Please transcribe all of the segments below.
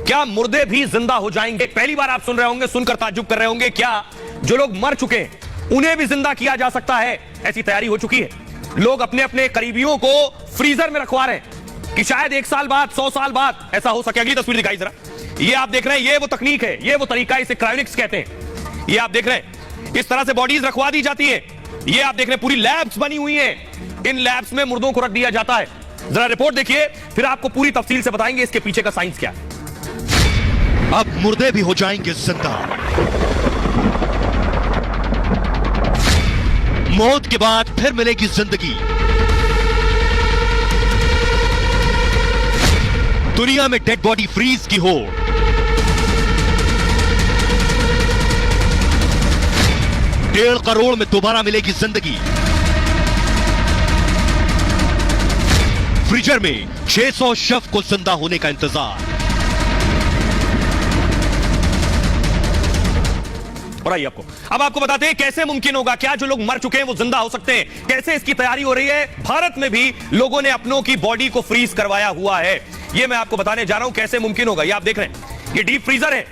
क्या मुर्दे भी जिंदा हो जाएंगे? पहली बार आप सुन रहे होंगे, सुनकर ताज्जुब कर रहे होंगे, क्या जो लोग मर चुके हैं उन्हें भी जिंदा किया जा सकता है? ऐसी तैयारी हो चुकी है। लोग अपने अपने करीबियों को फ्रीजर में रखवा रहे हैं कि शायद 1 साल बाद, 100 साल बाद ऐसा हो सके। अगली तस्वीर दिखाई जरा। ये आप देख रहे हैं, ये वो तकनीक है, ये वो तरीका, इसे क्रायोनिक्स कहते हैं। ये आप देख रहे हैं, इस तरह से बॉडीज रखवा दी जाती है। ये आप देख रहे हैं, पूरी लैब्स बनी हुई हैं। इन लैब्स में मुर्दों को रख दिया जाता है। जरा रिपोर्ट देखिए, फिर आपको पूरी तफसील से बताएंगे इसके पीछे का साइंस क्या है। अब मुर्दे भी हो जाएंगे जिंदा। मौत के बाद फिर मिलेगी जिंदगी। दुनिया में डेड बॉडी फ्रीज की होड़। डेढ़ करोड़ में दोबारा मिलेगी जिंदगी। फ्रीजर में 600 शव को जिंदा होने का इंतजार। और आइए आपको अब आपको बताते हैं कैसे मुमकिन होगा, क्या जो लोग मर चुके हैं वो जिंदा हो सकते हैं, कैसे इसकी तैयारी हो रही है। भारत में भी लोगों ने अपनों की बॉडी को फ्रीज करवाया हुआ है। ये मैं आपको बताने जा रहा हूं कैसे मुमकिन होगा। ये आप देख रहे हैं, ये डीप फ्रीजर है।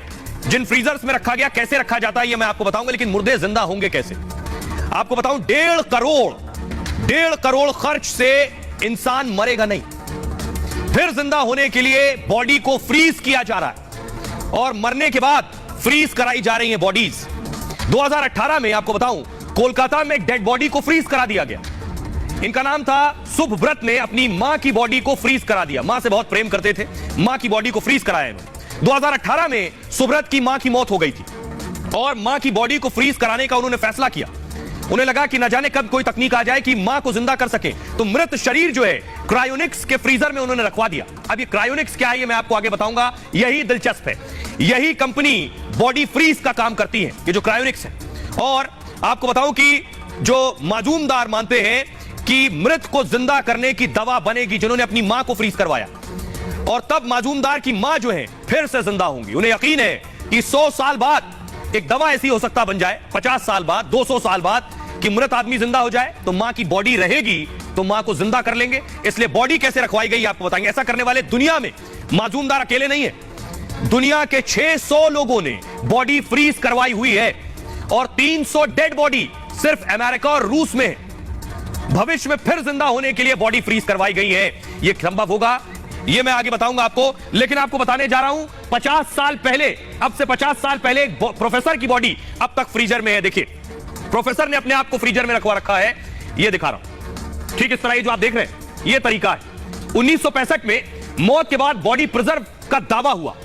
जिन फ्रीजर्स में रखा गया, कैसे रखा जाता है ये मैं आपको बताऊंगा, लेकिन मुर्दे जिंदा होंगे कैसे आपको बताऊं। 1.5 करोड़ खर्च से इंसान मरेगा नहीं, फिर जिंदा होने के लिए बॉडी को फ्रीज किया जा रहा है और मरने के बाद फ्रीज कराई जा रही है बॉडीज। 2018 में आपको बताऊं, कोलकाता में एक डेड बॉडी को फ्रीज करा दिया गया। इनका नाम था सुभव्रत ने अपनी मां की बॉडी को फ्रीज करा दिया। मां से बहुत प्रेम करते थे, मां की बॉडी को फ्रीज कराया इन्होंने। 2018 में सुभव्रत की मां की मौत हो गई थी और मां की बॉडी को फ्रीज कराने का उन्होंने फैसला किया। उन्हें लगा कि न जाने कब कोई तकनीक आ जाए कि मां को जिंदा कर सके, तो मृत शरीर जो है क्रायोनिक्स के फ्रीजर में उन्होंने रखवा दिया। अब ये क्रायोनिक्स क्या है ये मैं आपको आगे बताऊंगा। यही दिलचस्प है, यही कंपनी बॉडी फ्रीज का काम करती है, ये जो क्रायोनिक्स है। और आपको बताऊं कि जो माजूमदार मानते हैं कि मृत को जिंदा करने की दवा बनेगी, जिन्होंने अपनी मां को फ्रीज करवाया, और तब माजूमदार की मां जो है फिर से जिंदा होंगी। उन्हें यकीन है कि 100 साल बाद एक दवा ऐसी हो सकता बन जाए, 50 साल बाद, 200 साल बाद, कि मृत आदमी जिंदा हो जाए तो मां की बॉडी रहेगी, तो मां को जिंदा कर लेंगे। इसलिए बॉडी कैसे रखवाई गई आपको बताएंगे। ऐसा करने वाले दुनिया में माजूमदार अकेले नहीं है, दुनिया के 600 लोगों ने बॉडी फ्रीज करवाई हुई है और 300 डेड बॉडी सिर्फ अमेरिका और रूस में भविष्य में फिर जिंदा होने के लिए बॉडी फ्रीज करवाई गई है। यह संभव होगा, यह मैं आगे बताऊंगा आपको, लेकिन आपको बताने जा रहा हूं 50 साल पहले, अब से 50 साल पहले एक प्रोफेसर की बॉडी अब तक फ्रीजर में है। देखिए, प्रोफेसर ने अपने आप को फ्रीजर में रखवा रखा है। यह दिखा रहा हूं, ठीक इस तरह ये जो आप देख रहे हैं, यह तरीका है। 1965 में मौत के बाद बॉडी प्रिजर्व का दावा हुआ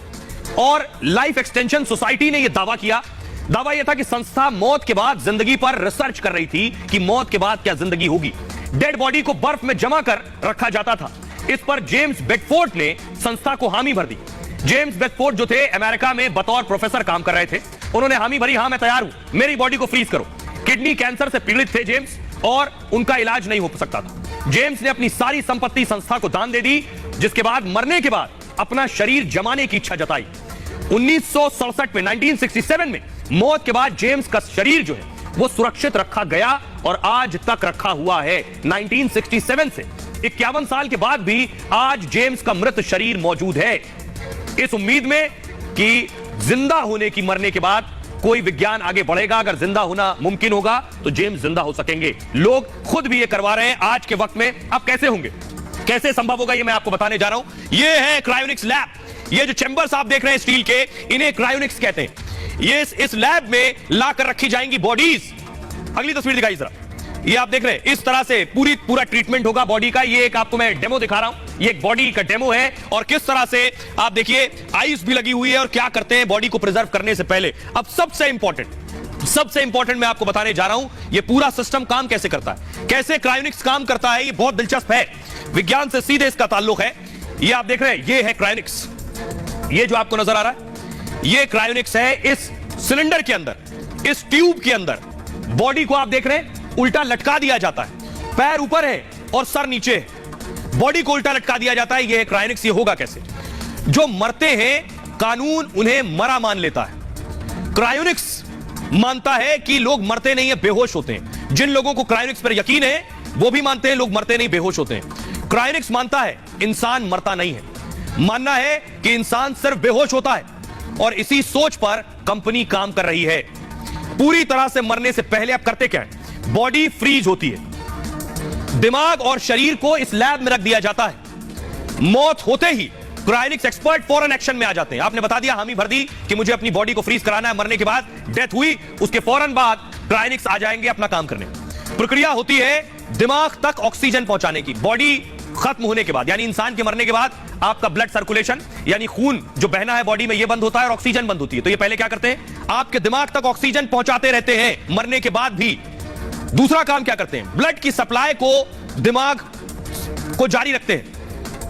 और लाइफ एक्सटेंशन सोसाइटी ने यह दावा किया। दावा यह था कि संस्था मौत के बाद जिंदगी पर रिसर्च कर रही थी कि मौत के बाद क्या जिंदगी होगी। डेड बॉडी को बर्फ में जमा कर रखा जाता था। इस पर जेम्स बेडफोर्ड ने संस्था को हामी भर दी। जेम्स बेडफोर्ड जो थे अमेरिका में बतौर प्रोफेसर काम कर रहे थे, उन्होंने हामी भरी, हां मैं तैयार हूं, मेरी बॉडी को फ्रीज करो। किडनी कैंसर से पीड़ित थे जेम्स और उनका इलाज नहीं हो सकता था। जेम्स ने अपनी सारी संपत्ति संस्था को दान दे दी, जिसके बाद मरने के बाद अपना शरीर जमाने की इच्छा जताई। 1967 में, 1967 में मौत के बाद जेम्स का शरीर जो है वो सुरक्षित रखा गया और आज तक रखा हुआ है। 1967 से 51 साल के बाद भी आज जेम्स का मृत शरीर मौजूद है, इस उम्मीद में कि जिंदा होने की, मरने के बाद कोई विज्ञान आगे बढ़ेगा। अगर जिंदा होना मुमकिन होगा तो जेम्स जिंदा हो सकेंगे। लोग खुद भी ये करवा रहे हैं आज के वक्त में। अब कैसे होंगे, कैसे संभव होगा, ये मैं आपको बताने जा रहा हूं। ये है क्रायोनिक्स लैब। ये जो चैंबर्स आप देख रहे हैं स्टील के, इन्हें क्रायोनिक्स कहते हैं। ये इस लैब में लाकर रखी जाएंगी बॉडीज। अगली तस्वीर दिखाई जरा। ये आप देख रहे हैं, इस तरह से पूरा ट्रीटमेंट होगा बॉडी का। ये एक आपको मैं डेमो दिखा रहा हूं, ये एक बॉडी का डेमो है और किस तरह से आप देखिए आइस भी लगी हुई है और क्या करते हैं बॉडी को प्रिजर्व करने से पहले। अब सबसे इंपॉर्टेंट मैं आपको बताने जा रहा हूं, ये पूरा सिस्टम काम कैसे करता है, कैसे क्रायोनिक्स काम करता है। ये बहुत दिलचस्प है, विज्ञान से सीधे इसका ताल्लुक है। ये आप देख रहे हैं, ये है क्रायोनिक्स। ये जो आपको नजर आ रहा है, ये क्रायोनिक्स है। इस सिलेंडर के अंदर, इस ट्यूब के अंदर बॉडी को आप देख रहे हैं उल्टा लटका दिया जाता है। पैर ऊपर है और सर नीचे है, बॉडी को उल्टा लटका दिया जाता है। ये क्रायोनिक्स। ये होगा कैसे, जो मरते हैं कानून उन्हें मरा मान लेता है। क्रायोनिक्स मानता है कि लोग मरते नहीं है, बेहोश होते हैं। जिन लोगों को क्रायोनिक्स पर यकीन है वो भी मानते हैं लोग मरते नहीं, बेहोश होते हैं। क्रायोनिक्स मानता है इंसान मरता नहीं है। मानना है कि इंसान सिर्फ बेहोश होता है और इसी सोच पर कंपनी काम कर रही है। पूरी तरह से मरने से पहले आप करते क्या है? बॉडी फ्रीज होती है, दिमाग और शरीर को इस लैब में रख दिया जाता है। मौत होते ही क्रायोनिक्स एक्सपर्ट फौरन एक्शन में आ जाते हैं। आपने बता दिया, हामी भर दी कि मुझे अपनी बॉडी को फ्रीज कराना है, मरने के बाद डेथ हुई, उसके फौरन बाद क्रायोनिक्स आ जाएंगे अपना काम करने। प्रक्रिया होती है दिमाग तक ऑक्सीजन पहुंचाने की। बॉडी खत्म होने के बाद, यानी इंसान के मरने के बाद आपका ब्लड सर्कुलेशन यानी खून जो बहना है बॉडी में, यह बंद होता है और ऑक्सीजन बंद होती है। तो ये पहले क्या करते हैं? आपके दिमाग तक ऑक्सीजन पहुंचाते रहते हैं मरने के बाद भी। दूसरा काम क्या करते हैं? ब्लड की सप्लाई को दिमाग को जारी रखते हैं,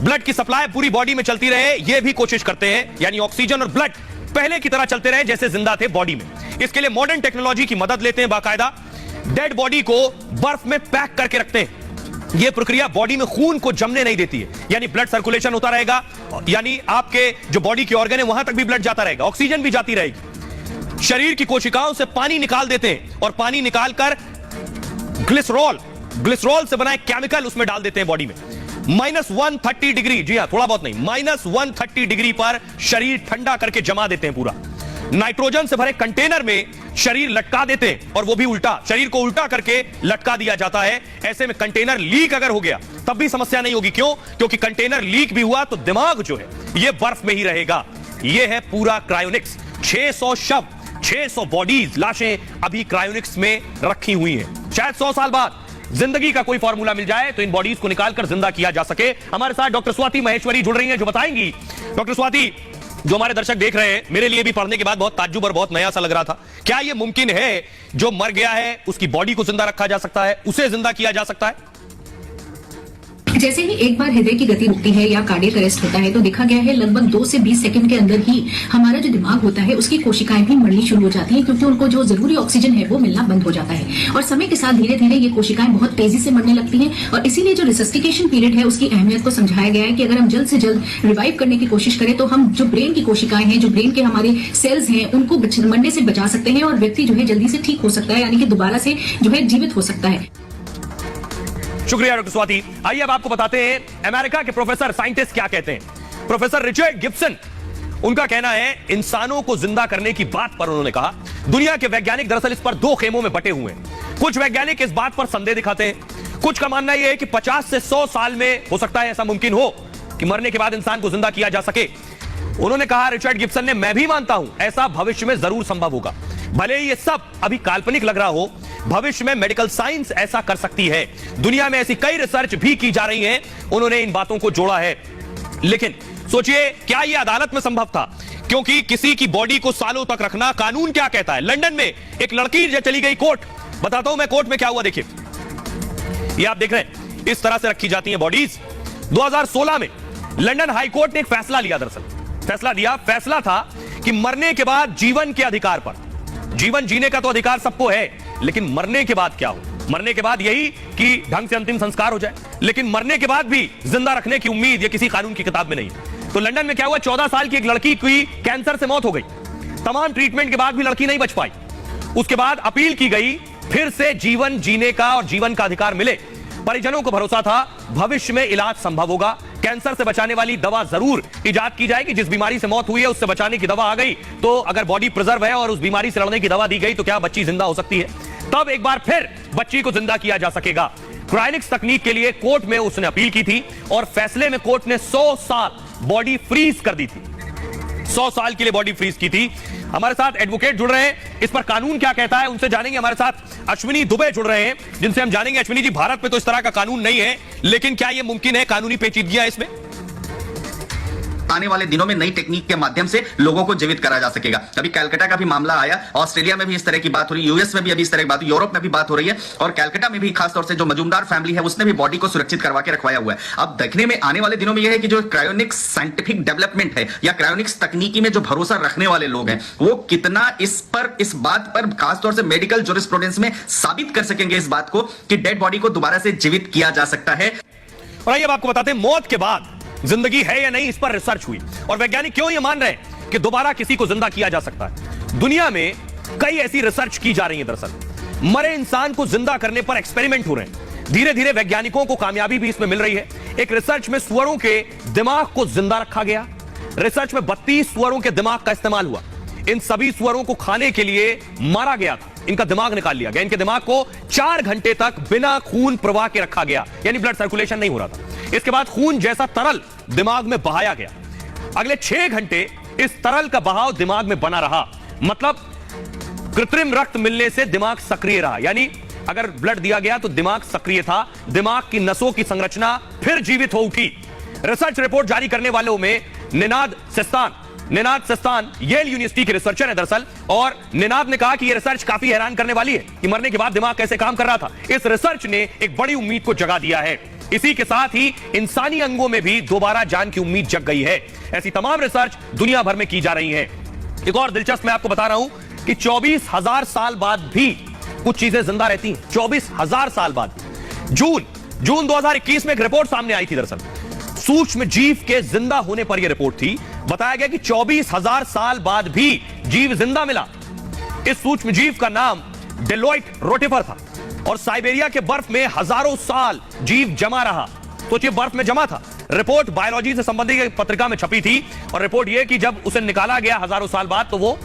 ब्लड की सप्लाई पूरी बॉडी में चलती रहे, यह भी कोशिश करते हैं, यानी ऑक्सीजन और ब्लड पहले की तरह चलते रहे जैसे जिंदा थे बॉडी में। इसके लिए मॉडर्न टेक्नोलॉजी की मदद लेते हैं। बाकायदा डेड बॉडी को बर्फ में पैक करके रखते हैं। यह प्रक्रिया बॉडी में खून को जमने नहीं देती है, यानी ब्लड सर्कुलेशन होता रहेगा, यानी आपके जो बॉडी के ऑर्गन है वहां तक भी ब्लड जाता रहेगा, ऑक्सीजन भी जाती रहेगी। शरीर की कोशिकाओं से पानी निकाल देते हैं और पानी निकालकर ग्लिसरॉल से बनाए केमिकल उसमें डाल देते हैं बॉडी में। -130 डिग्री, जी हां, थोड़ा बहुत नहीं, -130 डिग्री पर शरीर ठंडा करके जमा देते हैं पूरा। नाइट्रोजन से भरे कंटेनर में शरीर लटका देते हैं और वो भी उल्टा, शरीर को उल्टा करके लटका दिया जाता है। ऐसे में कंटेनर लीक अगर हो गया तब भी समस्या नहीं होगी। क्यों? क्योंकि कंटेनर लीक भी हुआ तो दिमाग जो है ये बर्फ में ही रहेगा। ये है पूरा क्रायोनिक्स। 600 शव, 600 बॉडीज, लाशें अभी क्रायोनिक्स में रखी हुई हैं। शायद 100 साल बाद जिंदगी का कोई फॉर्मूला मिल जाए तो इन बॉडीज को निकालकर जिंदा किया जा सके। हमारे साथ डॉक्टर स्वाति महेश्वरी जुड़ रही हैं जो बताएंगी। डॉक्टर स्वाति, जो हमारे दर्शक देख रहे हैं, मेरे लिए भी पढ़ने के बाद बहुत ताज्जुब और बहुत नया सा लग रहा था। क्या यह मुमकिन है जो मर गया है उसकी बॉडी को जिंदा रखा जा सकता है, उसे जिंदा किया जा सकता है? जैसे ही एक बार हृदय की गति रुकती है या कार्डियक अरेस्ट होता है तो देखा गया है लगभग 2 से 20 सेकंड के अंदर ही हमारा जो दिमाग होता है उसकी कोशिकाएं भी मरनी शुरू हो जाती हैं, क्योंकि उनको जो जरूरी ऑक्सीजन है वो मिलना बंद हो जाता है। और समय के साथ धीरे धीरे ये कोशिकाएं बहुत तेजी से मरने लगती हैं। और इसीलिए जो रिसस्टिकेशन पीरियड है उसकी अहमियत को समझाया गया है कि अगर हम जल्द से जल्द रिवाइव करने की कोशिश करें तो हम जो ब्रेन की कोशिकाएं हैं, जो ब्रेन के हमारे सेल्स हैं, उनको मरने से बचा सकते हैं और व्यक्ति जो है जल्दी से ठीक हो सकता है, यानी कि दोबारा से जो है जीवित हो सकता है। शुक्रिया डॉक्टर स्वाति। आइए अब आपको बताते हैं अमेरिका के प्रोफेसर साइंटिस्ट क्या कहते हैं। प्रोफेसर रिचर्ड गिब्सन, उनका कहना है इंसानों को जिंदा करने की बात पर उन्होंने कहा दुनिया के वैज्ञानिक दरअसल इस पर 2 खेमों में बटे हुए हैं। कुछ वैज्ञानिक इस बात पर संदेह दिखाते हैं, कुछ का मानना यह है कि 50 से 100 साल में हो सकता है ऐसा मुमकिन हो कि मरने के बाद इंसान को जिंदा किया जा सके। उन्होंने कहा, रिचर्ड गिब्सन ने, मैं भी मानता हूं ऐसा भविष्य में जरूर संभव होगा। भले ही ये सब अभी काल्पनिक लग रहा हो, भविष्य में मेडिकल साइंस ऐसा कर सकती है। दुनिया में ऐसी कई रिसर्च भी की जा रही हैं। उन्होंने इन बातों को जोड़ा है। लेकिन सोचिए, क्या यह अदालत में संभव था? क्योंकि किसी की बॉडी को सालों तक रखना, कानून क्या कहता है? लंदन में एक लड़की जो चली गई कोर्ट, बताता हूं मैं कोर्ट में क्या हुआ। देखिए, ये आप देख रहे हैं, इस तरह से रखी जाती हैं बॉडीज। 2016 में लंदन हाई कोर्ट ने एक फैसला लिया। दरअसल फैसला था कि मरने के बाद जीवन के अधिकार पर, जीवन जीने का तो अधिकार सबको है, लेकिन मरने के बाद क्या हो? मरने के बाद यही कि ढंग से अंतिम संस्कार हो जाए, लेकिन मरने के बाद भी जिंदा रखने की उम्मीद ये किसी कानून की किताब में नहीं है। तो लंदन में क्या हुआ, 14 साल की एक लड़की की कैंसर से मौत हो गई। तमाम ट्रीटमेंट के बाद भी लड़की नहीं बच पाई। उसके बाद अपील की गई, फिर से जीवन जीने का और जीवन का अधिकार मिले। परिजनों को भरोसा था भविष्य में इलाज संभव होगा, कैंसर से बचाने वाली दवा जरूर इजाद की जाएगी। जिस बीमारी से मौत हुई है उससे बचाने की दवा आ गई, तो अगर बॉडी प्रिजर्व है और उस बीमारी से लड़ने की दवा दी गई तो क्या बच्ची जिंदा हो सकती है? तब एक बार फिर बच्ची को जिंदा किया जा सकेगा। क्रायोनिक्स तकनीक के लिए कोर्ट में उसने अपील की थी और फैसले में कोर्ट ने 100 साल बॉडी फ्रीज कर दी थी। 100 साल के लिए बॉडी फ्रीज की थी। हमारे साथ एडवोकेट जुड़ रहे हैं, इस पर कानून क्या कहता है उनसे जानेंगे। हमारे साथ अश्विनी दुबे जुड़ रहे हैं, जिनसे हम जानेंगे। अश्विनी जी, भारत में तो इस तरह का कानून नहीं है, लेकिन क्या यह मुमकिन है, कानूनी पेचीदगियां इसमें? आने वाले दिनों में नई टेक्निक के माध्यम से लोगों को जीवित करा जा सकेगा। अभी कैलकाटा का भी मामला आया, ऑस्ट्रेलिया में भी इस तरह की बात हो रही है, यूएस में भी अभी इस तरह की बात, यूरोप में भी बात हो रही है, और कैलकाटा में भी खासतौर से जो मजूमदार फैमिली है उसने भी बॉडी को सुरक्षित करवा के रखवाया हुआ है। अब देखने में आने वाले दिनों में यह है कि जो क्रायोनिक्स साइंटिफिक डेवलपमेंट है या क्रायोनिक्स तकनीकी में जो भरोसा रखने वाले लोग हैं वो कितना इस बात पर खासतौर से मेडिकल जूरिस्प्रूडेंस में साबित कर सकेंगे इस बात को कि डेड बॉडी को दोबारा से जीवित किया जा सकता है। और आइए अब आपको बताते हैं, मौत के बाद जिंदगी है या नहीं, इस पर रिसर्च हुई और वैज्ञानिक क्यों यह मान रहे हैं कि दोबारा किसी को जिंदा किया जा सकता है। दुनिया में कई ऐसी रिसर्च की जा रही है। दरअसल मरे इंसान को जिंदा करने पर एक्सपेरिमेंट हो रहे हैं। धीरे धीरे वैज्ञानिकों को कामयाबी भी इसमें मिल रही है। एक रिसर्च में सुअरों के दिमाग को जिंदा रखा गया। रिसर्च में 32 सुअरों के दिमाग का इस्तेमाल हुआ। इन सभी सुअरों को खाने के लिए मारा गया था, इनका दिमाग निकाल लिया गया। इनके दिमाग को 4 घंटे तक बिना खून प्रवाह के रखा गया, यानी ब्लड सर्कुलेशन नहीं हो रहा था। इसके बाद खून जैसा तरल दिमाग में बहाया गया। अगले 6 घंटे इस तरल का बहाव दिमाग में बना रहा, मतलब कृत्रिम रक्त मिलने से दिमाग सक्रिय रहा, यानी अगर ब्लड दिया गया तो दिमाग सक्रिय था। दिमाग की नसों की संरचना फिर जीवित हो उठी। रिसर्च रिपोर्ट जारी करने वालों में निनाद सेस्तान येल यूनिवर्सिटी के रिसर्चर है दरअसल, और निनाद ने कहा कि यह रिसर्च काफी हैरान करने वाली है कि मरने के बाद दिमाग कैसे काम कर रहा था। इस रिसर्च ने एक बड़ी उम्मीद को जगा दिया है। इसी के साथ ही इंसानी अंगों में भी दोबारा जान की उम्मीद जग गई है। ऐसी तमाम रिसर्च दुनिया भर में की जा रही है। एक और दिलचस्प मैं आपको बता रहा हूं कि 24,000 साल बाद भी कुछ चीजें जिंदा रहती हैं। 24,000 साल बाद जून 2021 में एक रिपोर्ट सामने आई थी। दरअसल सूक्ष्म जीव के जिंदा होने पर यह रिपोर्ट थी। बताया गया कि 24,000 साल बाद भी जीव जिंदा मिला। इस सूक्ष्म जीव का नाम डेलोइट रोटिफर था और साइबेरिया के बर्फ में हजारों साल जीव जमा रहा। सोचिए, बर्फ में जमा था। रिपोर्ट बायोलॉजी से संबंधित पत्रिका में छपी थी और रिपोर्ट यह कि जब उसे निकाला गया हजारों साल बाद तो वो